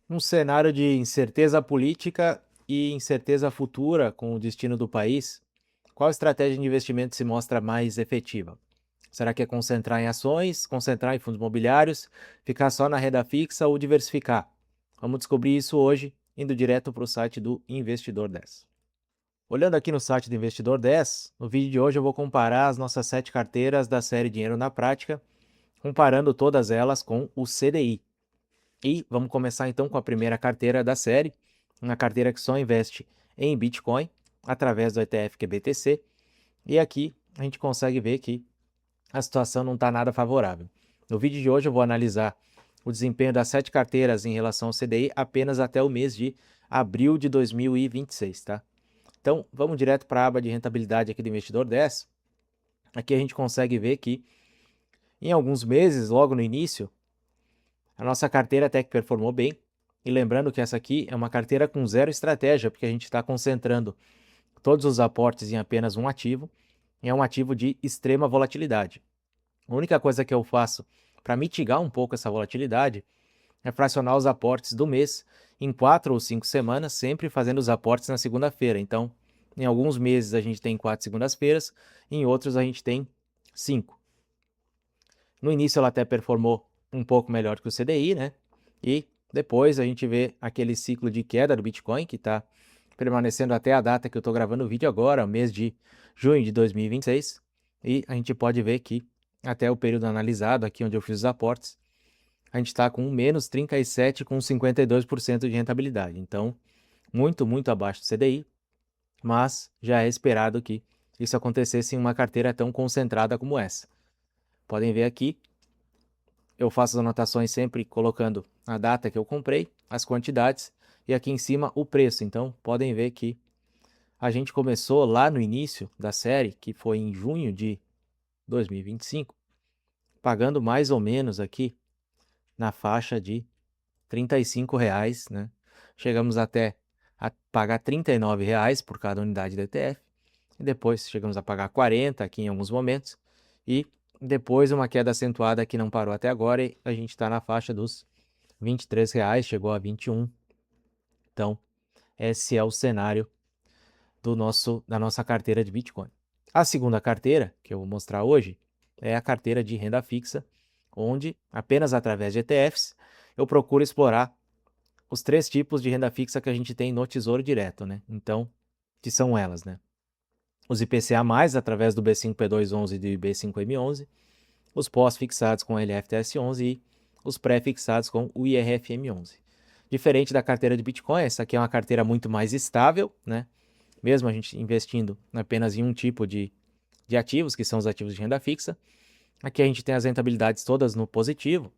Num cenário de incerteza política e incerteza futura com o destino do país, qual estratégia de investimento se mostra mais efetiva? Será que é concentrar em ações, concentrar em fundos imobiliários, ficar só na renda fixa ou diversificar? Vamos descobrir isso hoje, indo direto para o site do Investidor 10. Olhando aqui no site do Investidor 10, no vídeo de hoje eu vou comparar as nossas 7 carteiras da série Dinheiro na Prática, comparando todas elas com o CDI. E vamos começar então com a primeira carteira da série, uma carteira que só investe em Bitcoin, através do ETF QBTC. E aqui a gente consegue ver que a situação não está nada favorável. No vídeo de hoje eu vou analisar o desempenho das 7 carteiras em relação ao CDI apenas até o mês de abril de 2026, tá? Então vamos direto para a aba de rentabilidade aqui do Investidor 10. Aqui a gente consegue ver que em alguns meses, logo no início, a nossa carteira até que performou bem. E lembrando que essa aqui é uma carteira com zero estratégia, porque a gente está concentrando todos os aportes em apenas um ativo, e é um ativo de extrema volatilidade. A única coisa que eu faço para mitigar um pouco essa volatilidade é fracionar os aportes do mês em 4 ou 5 semanas, sempre fazendo os aportes na segunda-feira. Então, em alguns meses a gente tem 4 segundas-feiras, em outros a gente tem 5. No início ela até performou um pouco melhor que o CDI, né? E depois a gente vê aquele ciclo de queda do Bitcoin, que está permanecendo até a data que eu estou gravando o vídeo agora, o mês de junho de 2026. E a gente pode ver que até o período analisado, aqui onde eu fiz os aportes, a gente está com menos 37,52% de rentabilidade. Então, muito abaixo do CDI, mas já é esperado que isso acontecesse em uma carteira tão concentrada como essa. Podem ver aqui, eu faço as anotações sempre colocando a data que eu comprei, as quantidades e aqui em cima o preço. Então, podem ver que a gente começou lá no início da série, que foi em junho de 2025, pagando mais ou menos aqui na faixa de R$ 35, né? Chegamos até a pagar R$ 39 por cada unidade de ETF, e depois chegamos a pagar 40 aqui em alguns momentos, e depois uma queda acentuada que não parou até agora, e a gente está na faixa dos R$ 23, chegou a 21. Então, esse é o cenário da nossa carteira de Bitcoin. A segunda carteira, que eu vou mostrar hoje, é a carteira de renda fixa, onde, apenas através de ETFs, eu procuro explorar os 3 tipos de renda fixa que a gente tem no Tesouro Direto, né? Então, que são elas, né? Os IPCA+, através do B5P211 e do IB5M11, os pós-fixados com LFTS11 e os pré-fixados com o IRFM11. Diferente da carteira de Bitcoin, essa aqui é uma carteira muito mais estável, né? Mesmo a gente investindo apenas em um tipo de ativos, que são os ativos de renda fixa. Aqui a gente tem as rentabilidades todas no positivo,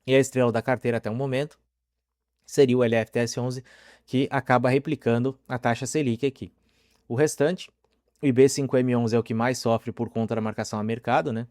e a estrela da carteira até o momento seria o LFTS11, que acaba replicando a taxa Selic aqui. O restante, o IB5M11 é o que mais sofre por conta da marcação a mercado, né?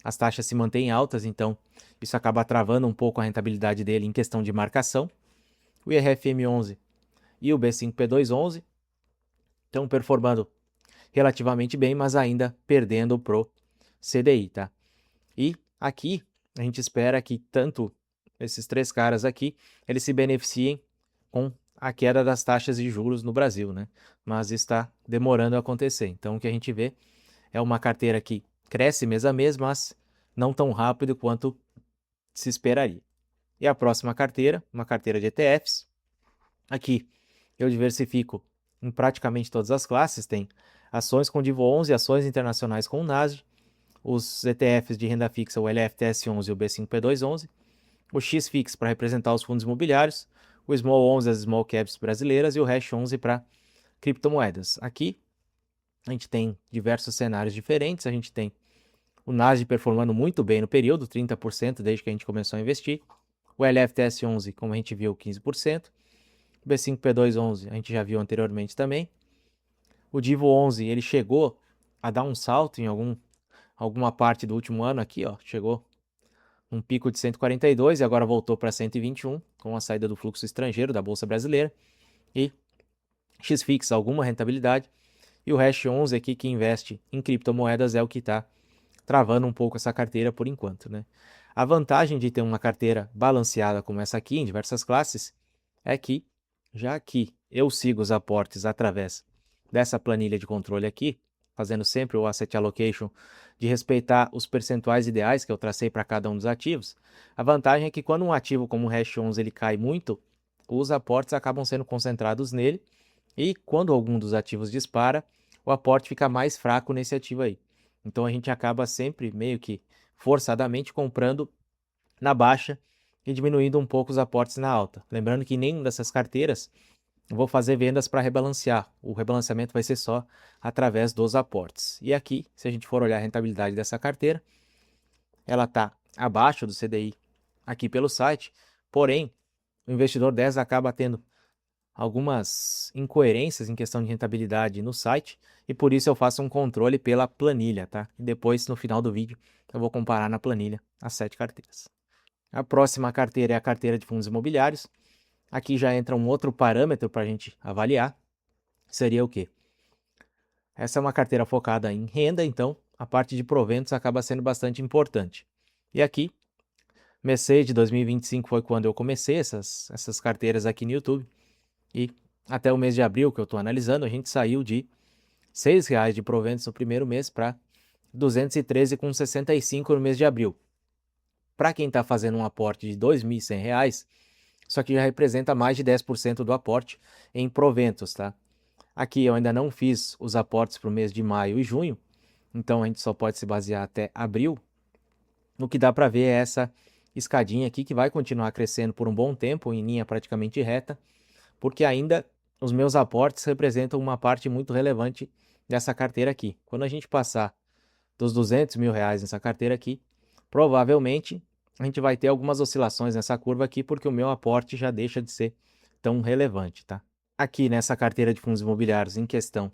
As taxas se mantêm altas, então isso acaba travando um pouco a rentabilidade dele em questão de marcação. O IRFM11 e o B5P211 estão performando relativamente bem, mas ainda perdendo pro CDI, tá? E aqui a gente espera que tanto esses 3 caras aqui, eles se beneficiem com a queda das taxas de juros no Brasil, né? Mas está demorando a acontecer. Então o que a gente vê é uma carteira que cresce mês a mês, mas não tão rápido quanto se esperaria. E a próxima carteira, uma carteira de ETFs. Aqui eu diversifico em praticamente todas as classes, tem ações com Divo 11, ações internacionais com o Nasdaq, os ETFs de renda fixa, o LFTS11 e o B5P211, o XFIX para representar os fundos imobiliários, o Small 11 as Small Caps brasileiras e o Hash 11 para criptomoedas. Aqui a gente tem diversos cenários diferentes, a gente tem o Nasdaq performando muito bem no período, 30% desde que a gente começou a investir, o LFTS11, como a gente viu, 15%, o B5P211 a gente já viu anteriormente também, o Divo 11 ele chegou a dar um salto em alguma parte do último ano aqui, ó, chegou um pico de 142 e agora voltou para 121 com a saída do fluxo estrangeiro da Bolsa Brasileira, e XFIX alguma rentabilidade, e o Hash 11 aqui que investe em criptomoedas é o que está travando um pouco essa carteira por enquanto, né? A vantagem de ter uma carteira balanceada como essa aqui, em diversas classes, é que, já que eu sigo os aportes através dessa planilha de controle aqui, fazendo sempre o Asset Allocation de respeitar os percentuais ideais que eu tracei para cada um dos ativos, a vantagem é que quando um ativo como o Hash 11 ele cai muito, os aportes acabam sendo concentrados nele, e quando algum dos ativos dispara, o aporte fica mais fraco nesse ativo aí. Então a gente acaba sempre meio que forçadamente comprando na baixa e diminuindo um pouco os aportes na alta. Lembrando que nenhuma dessas carteiras eu vou fazer vendas para rebalancear. O rebalanceamento vai ser só através dos aportes. E aqui, se a gente for olhar a rentabilidade dessa carteira, ela está abaixo do CDI aqui pelo site, porém, o investidor 10 acaba tendo algumas incoerências em questão de rentabilidade no site, e por isso eu faço um controle pela planilha, tá? E depois, no final do vídeo, eu vou comparar na planilha as 7 carteiras. A próxima carteira é a carteira de fundos imobiliários. Aqui já entra um outro parâmetro para a gente avaliar. Seria o quê? Essa é uma carteira focada em renda, então a parte de proventos acaba sendo bastante importante. E aqui, mês 6 de 2025 foi quando eu comecei essas carteiras aqui no YouTube. E até o mês de abril, que eu estou analisando, a gente saiu de R$ 6,00 de proventos no primeiro mês para R$ 213,65 no mês de abril. Para quem está fazendo um aporte de R$ 2.100, isso aqui já representa mais de 10% do aporte em proventos, tá? Aqui eu ainda não fiz os aportes para o mês de maio e junho, então a gente só pode se basear até abril. O que dá para ver é essa escadinha aqui que vai continuar crescendo por um bom tempo, em linha praticamente reta, porque ainda os meus aportes representam uma parte muito relevante dessa carteira aqui. Quando a gente passar dos R$ 200 mil nessa carteira aqui, provavelmente a gente vai ter algumas oscilações nessa curva aqui, porque o meu aporte já deixa de ser tão relevante, tá? Aqui nessa carteira de fundos imobiliários, em questão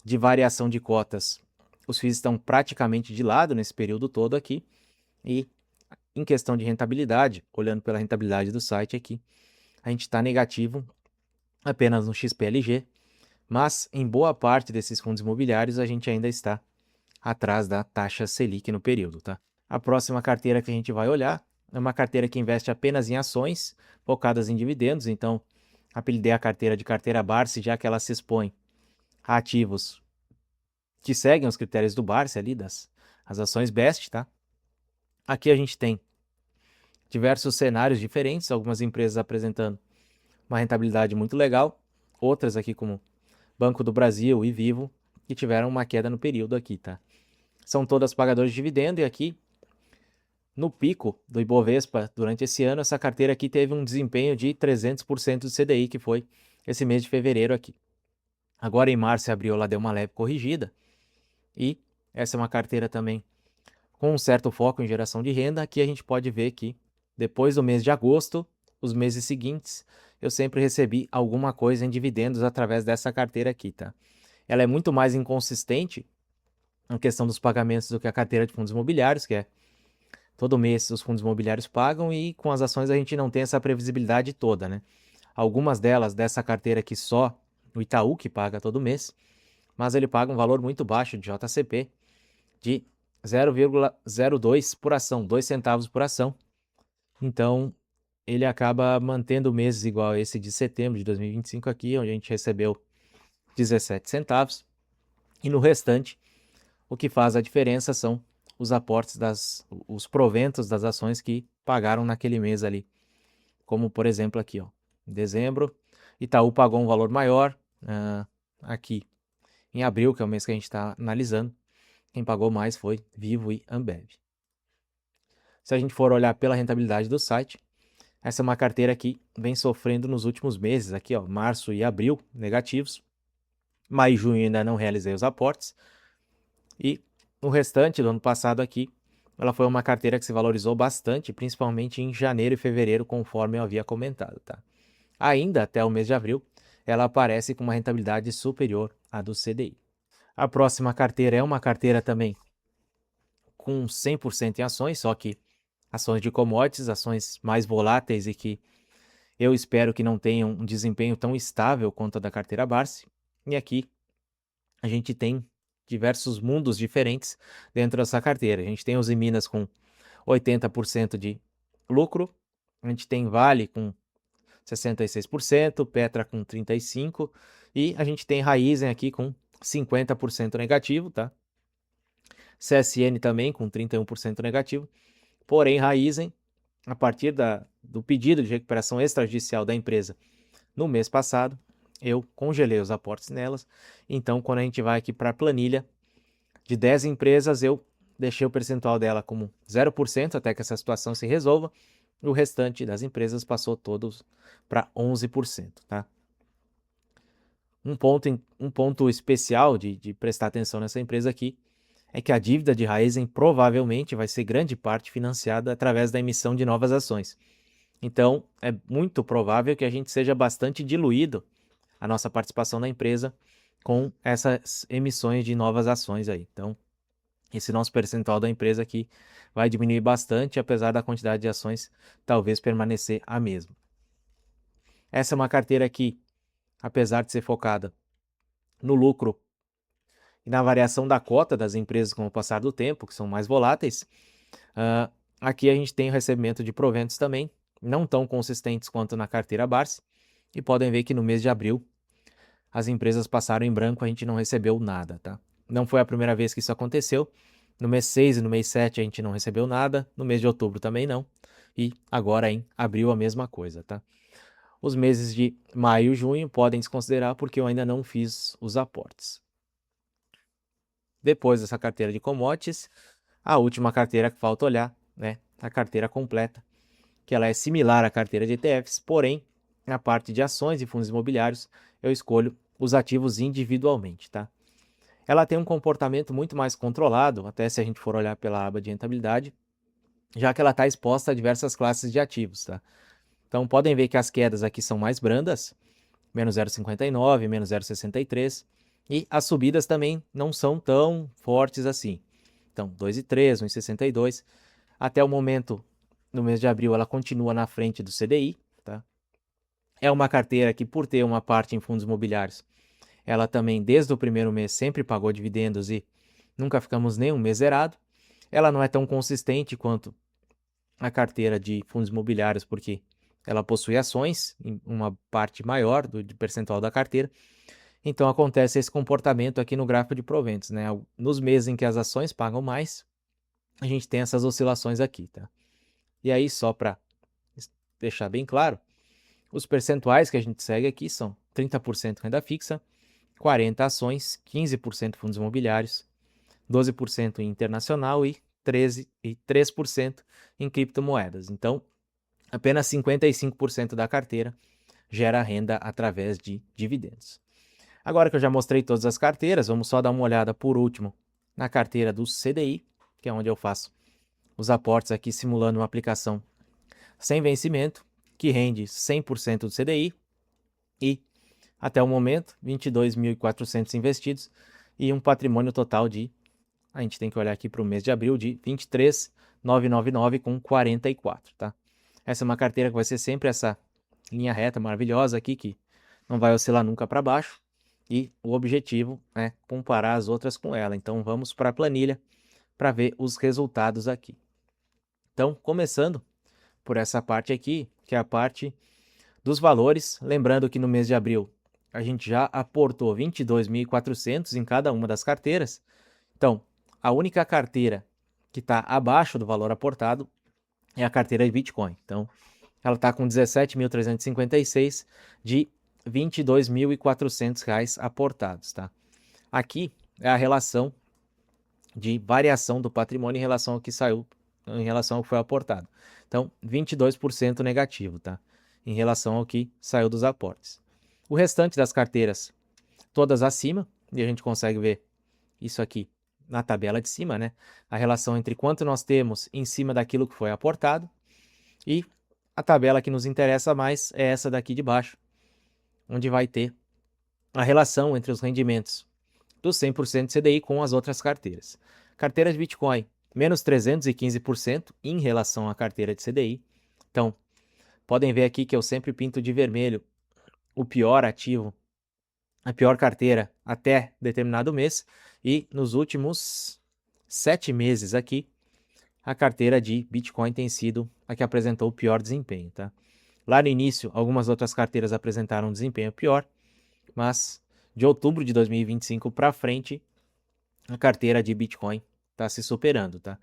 de variação de cotas, os FIIs estão praticamente de lado nesse período todo aqui, e em questão de rentabilidade, olhando pela rentabilidade do site aqui, a gente está negativo apenas no XPLG, mas em boa parte desses fundos imobiliários a gente ainda está atrás da taxa Selic no período, tá? A próxima carteira que a gente vai olhar é uma carteira que investe apenas em ações focadas em dividendos, então apelidei a carteira de carteira Barsi, já que ela se expõe a ativos que seguem os critérios do Barsi ali, as ações Best, tá? Aqui a gente tem diversos cenários diferentes, algumas empresas apresentando uma rentabilidade muito legal, outras aqui como Banco do Brasil e Vivo, que tiveram uma queda no período aqui, tá? São todas pagadoras de dividendo, e aqui, no pico do Ibovespa, durante esse ano, essa carteira aqui teve um desempenho de 300% do CDI, que foi esse mês de fevereiro aqui. Agora em março e abril ela deu uma leve corrigida, e essa é uma carteira também com um certo foco em geração de renda. Aqui a gente pode ver que depois do mês de agosto, os meses seguintes, eu sempre recebi alguma coisa em dividendos através dessa carteira aqui, tá? Ela é muito mais inconsistente na questão dos pagamentos do que a carteira de fundos imobiliários, que é todo mês os fundos imobiliários pagam, e com as ações a gente não tem essa previsibilidade toda, né? Algumas delas dessa carteira aqui só o Itaú que paga todo mês, mas ele paga um valor muito baixo de JCP de 0,02 por ação, 2 centavos por ação. Então, ele acaba mantendo meses igual a esse de setembro de 2025 aqui, onde a gente recebeu 17 centavos. E no restante, o que faz a diferença são os aportes os proventos das ações que pagaram naquele mês ali. Como, por exemplo, aqui, ó, em dezembro, Itaú pagou um valor maior. Aqui, em abril, que é o mês que a gente está analisando, quem pagou mais foi Vivo e Ambev. Se a gente for olhar pela rentabilidade do site, essa é uma carteira que vem sofrendo nos últimos meses, aqui ó, março e abril, negativos. Maio e junho ainda não realizei os aportes. E no restante do ano passado aqui, ela foi uma carteira que se valorizou bastante, principalmente em janeiro e fevereiro, conforme eu havia comentado, tá? Ainda até o mês de abril, ela aparece com uma rentabilidade superior à do CDI. A próxima carteira é uma carteira também com 100% em ações, só que ações de commodities, ações mais voláteis e que eu espero que não tenham um desempenho tão estável quanto a da carteira Barsi. E aqui a gente tem diversos mundos diferentes dentro dessa carteira. A gente tem os Minas com 80% de lucro, a gente tem Vale com 66%, Petra com 35%, e a gente tem Raízen aqui com 50% negativo, tá? CSN também com 31% negativo, porém Raízen, a partir do pedido de recuperação extrajudicial da empresa no mês passado, eu congelei os aportes nelas, então quando a gente vai aqui para a planilha, de 10 empresas eu deixei o percentual dela como 0% até que essa situação se resolva, e o restante das empresas passou todos para 11%, tá? Um ponto especial de prestar atenção nessa empresa aqui é que a dívida de Raízen provavelmente vai ser grande parte financiada através da emissão de novas ações. Então, é muito provável que a gente seja bastante diluído a nossa participação na empresa com essas emissões de novas ações aí. Então, esse nosso percentual da empresa aqui vai diminuir bastante, apesar da quantidade de ações talvez permanecer a mesma. Essa é uma carteira que, apesar de ser focada no lucro e na variação da cota das empresas com o passar do tempo, que são mais voláteis, aqui a gente tem o recebimento de proventos também, não tão consistentes quanto na carteira Barsi, e podem ver que no mês de abril as empresas passaram em branco, a gente não recebeu nada, tá? Não foi a primeira vez que isso aconteceu. No mês 6 e no mês 7 a gente não recebeu nada, no mês de outubro também não, e agora em abril a mesma coisa, tá? Os meses de maio e junho podem se considerar porque eu ainda não fiz os aportes. Depois dessa carteira de commodities, a última carteira que falta olhar, né? A carteira completa, que ela é similar à carteira de ETFs, porém, na parte de ações e fundos imobiliários, eu escolho os ativos individualmente, tá? Ela tem um comportamento muito mais controlado, até se a gente for olhar pela aba de rentabilidade, já que ela está exposta a diversas classes de ativos, tá? Então, podem ver que as quedas aqui são mais brandas, menos 0,59, menos 0,63, e as subidas também não são tão fortes assim. Então, 2,3, 1,62. Até o momento, no mês de abril, ela continua na frente do CDI, tá? É uma carteira que, por ter uma parte em fundos imobiliários, ela também, desde o primeiro mês, sempre pagou dividendos e nunca ficamos nem um mês zerado. Ela não é tão consistente quanto a carteira de fundos imobiliários, porque ela possui ações, em uma parte maior de percentual da carteira. Então acontece esse comportamento aqui no gráfico de proventos, né? Nos meses em que as ações pagam mais, a gente tem essas oscilações aqui, tá? E aí, só para deixar bem claro, os percentuais que a gente segue aqui são 30% renda fixa, 40% ações, 15% fundos imobiliários, 12% em internacional e 3% em criptomoedas. Então, apenas 55% da carteira gera renda através de dividendos. Agora que eu já mostrei todas as carteiras, vamos só dar uma olhada por último na carteira do CDI, que é onde eu faço os aportes aqui simulando uma aplicação sem vencimento, que rende 100% do CDI e, até o momento, 22.400 investidos e um patrimônio total de, a gente tem que olhar aqui para o mês de abril, de 23.999 com 44, tá? Essa é uma carteira que vai ser sempre essa linha reta maravilhosa aqui, que não vai oscilar nunca para baixo, e o objetivo é comparar as outras com ela. Então vamos para a planilha para ver os resultados aqui. Então, começando por essa parte aqui, que é a parte dos valores, lembrando que no mês de abril a gente já aportou 22.400 em cada uma das carteiras. Então, a única carteira que está abaixo do valor aportado é a carteira de Bitcoin. Então, ela está com 17.356 de R$ 22.400 aportados, tá? Aqui é a relação de variação do patrimônio em relação ao que saiu, em relação ao que foi aportado. Então, 22% negativo, tá? Em relação ao que saiu dos aportes. O restante das carteiras, todas acima, e a gente consegue ver isso aqui na tabela de cima, né? A relação entre quanto nós temos em cima daquilo que foi aportado, e a tabela que nos interessa mais é essa daqui de baixo, onde vai ter a relação entre os rendimentos do 100% de CDI com as outras carteiras. Carteira de Bitcoin, menos 315% em relação à carteira de CDI. Então, podem ver aqui que eu sempre pinto de vermelho o pior ativo, a pior carteira até determinado mês, e nos últimos 7 meses aqui, a carteira de Bitcoin tem sido a que apresentou o pior desempenho, tá? Lá no início, algumas outras carteiras apresentaram um desempenho pior, mas de outubro de 2025 para frente, a carteira de Bitcoin está se superando, tá?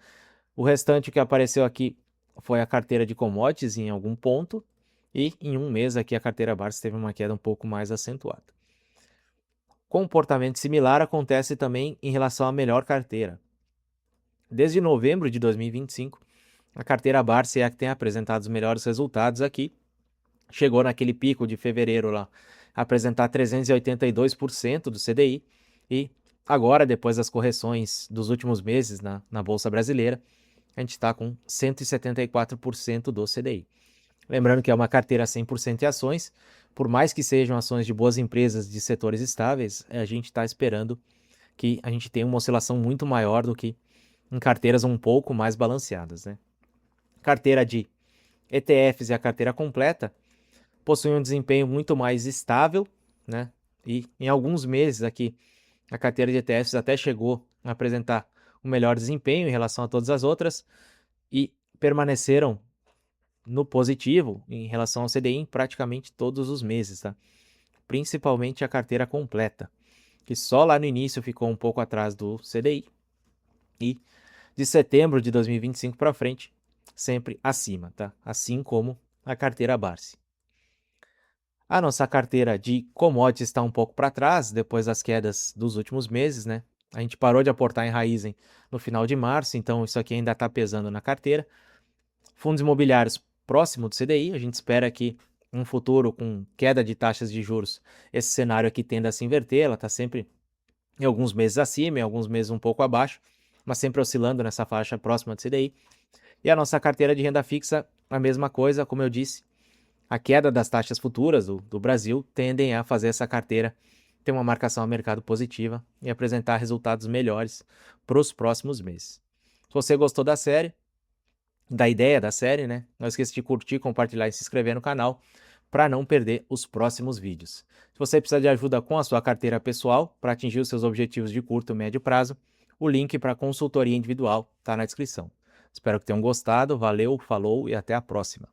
O restante que apareceu aqui foi a carteira de commodities em algum ponto, e em um mês aqui a carteira Barça teve uma queda um pouco mais acentuada. Comportamento similar acontece também em relação à melhor carteira. Desde novembro de 2025, a carteira Barça é a que tem apresentado os melhores resultados aqui. Chegou naquele pico de fevereiro lá, a apresentar 382% do CDI, e agora, depois das correções dos últimos meses na Bolsa Brasileira, a gente está com 174% do CDI. Lembrando que é uma carteira 100% em ações, por mais que sejam ações de boas empresas de setores estáveis, a gente está esperando que a gente tenha uma oscilação muito maior do que em carteiras um pouco mais balanceadas, né? Carteira de ETFs e a carteira completa possuem um desempenho muito mais estável, né? E em alguns meses aqui, a carteira de ETFs até chegou a apresentar um melhor desempenho em relação a todas as outras e permaneceram no positivo em relação ao CDI em praticamente todos os meses, tá? Principalmente a carteira completa, que só lá no início ficou um pouco atrás do CDI, e de setembro de 2025 para frente, sempre acima, tá? Assim como a carteira Barsi. A nossa carteira de commodities está um pouco para trás, depois das quedas dos últimos meses, né? A gente parou de aportar em Raizen no final de março, então isso aqui ainda está pesando na carteira. Fundos imobiliários próximo do CDI, a gente espera que um futuro com queda de taxas de juros, esse cenário aqui tenda a se inverter, ela está sempre em alguns meses acima, em alguns meses um pouco abaixo, mas sempre oscilando nessa faixa próxima do CDI. E a nossa carteira de renda fixa, a mesma coisa, como eu disse, a queda das taxas futuras do Brasil tendem a fazer essa carteira ter uma marcação a mercado positiva e apresentar resultados melhores para os próximos meses. Se você gostou da série, da ideia da série, né? Não esqueça de curtir, compartilhar e se inscrever no canal para não perder os próximos vídeos. Se você precisar de ajuda com a sua carteira pessoal para atingir os seus objetivos de curto e médio prazo, o link para consultoria individual está na descrição. Espero que tenham gostado, valeu, falou e até a próxima.